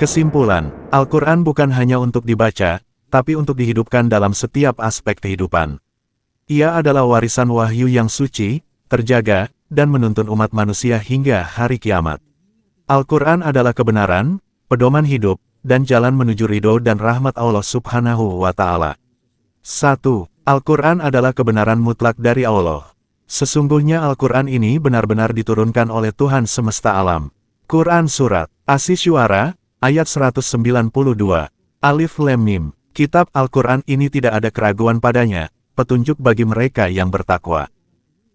Kesimpulan, Al-Quran bukan hanya untuk dibaca, tapi untuk dihidupkan dalam setiap aspek kehidupan. Ia adalah warisan wahyu yang suci, terjaga, dan menuntun umat manusia hingga hari kiamat. Al-Quran adalah kebenaran, pedoman hidup, dan jalan menuju ridho dan rahmat Allah Subhanahu wa Ta'ala. 1. Al-Quran adalah kebenaran mutlak dari Allah. Sesungguhnya Al-Quran ini benar-benar diturunkan oleh Tuhan semesta alam. Quran Surat Asy-Syu'ara, ayat 192. Alif Lam Mim. Kitab Al-Quran ini tidak ada keraguan padanya, petunjuk bagi mereka yang bertakwa.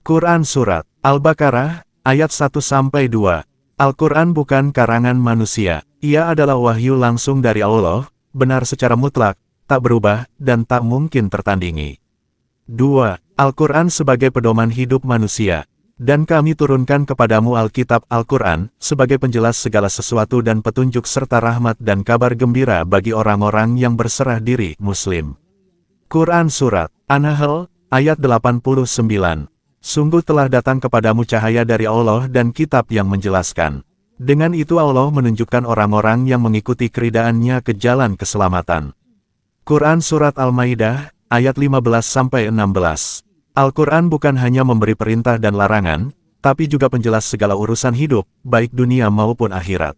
Quran Surat Al-Baqarah, ayat 1-2. Al-Quran bukan karangan manusia, ia adalah wahyu langsung dari Allah, benar secara mutlak, tak berubah, dan tak mungkin tertandingi. 2. Al-Quran sebagai pedoman hidup manusia. Dan kami turunkan kepadamu Alkitab Al-Quran, sebagai penjelas segala sesuatu dan petunjuk serta rahmat dan kabar gembira bagi orang-orang yang berserah diri Muslim. Quran Surat An-Nahl, ayat 89. Sungguh telah datang kepadamu cahaya dari Allah dan kitab yang menjelaskan. Dengan itu Allah menunjukkan orang-orang yang mengikuti keridaannya ke jalan keselamatan. Quran Surat Al-Maidah, ayat 15-16. Al-Quran bukan hanya memberi perintah dan larangan, tapi juga penjelas segala urusan hidup, baik dunia maupun akhirat.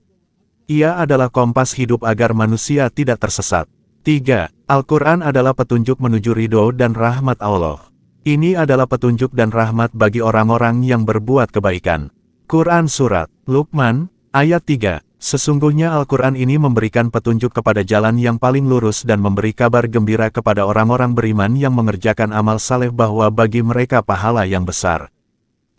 Ia adalah kompas hidup agar manusia tidak tersesat. 3. Al-Quran adalah petunjuk menuju ridho dan rahmat Allah. Ini adalah petunjuk dan rahmat bagi orang-orang yang berbuat kebaikan. Quran Surat Luqman, ayat 3. Sesungguhnya Al-Quran ini memberikan petunjuk kepada jalan yang paling lurus dan memberi kabar gembira kepada orang-orang beriman yang mengerjakan amal saleh bahwa bagi mereka pahala yang besar.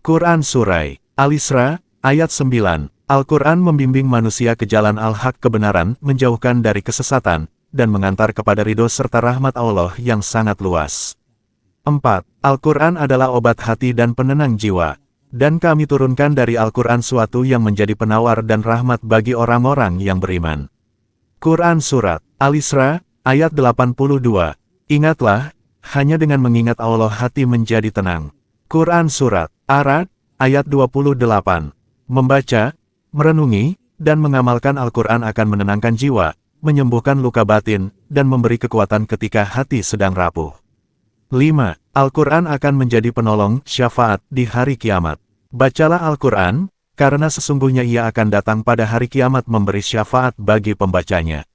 Quran Surah Al-Isra, ayat 9. Al-Quran membimbing manusia ke jalan al-haq kebenaran, menjauhkan dari kesesatan, dan mengantar kepada ridho serta rahmat Allah yang sangat luas. 4. Al-Quran adalah obat hati dan penenang jiwa. Dan kami turunkan dari Al-Quran suatu yang menjadi penawar dan rahmat bagi orang-orang yang beriman. Quran Surat Al-Isra, ayat 82. Ingatlah, hanya dengan mengingat Allah hati menjadi tenang. Quran Surat Ar-Ra'd, ayat 28. Membaca, merenungi, dan mengamalkan Al-Quran akan menenangkan jiwa, menyembuhkan luka batin, dan memberi kekuatan ketika hati sedang rapuh. 5. Al-Quran akan menjadi penolong, syafaat, di hari kiamat. Bacalah Al-Quran, karena sesungguhnya ia akan datang pada hari kiamat memberi syafaat bagi pembacanya.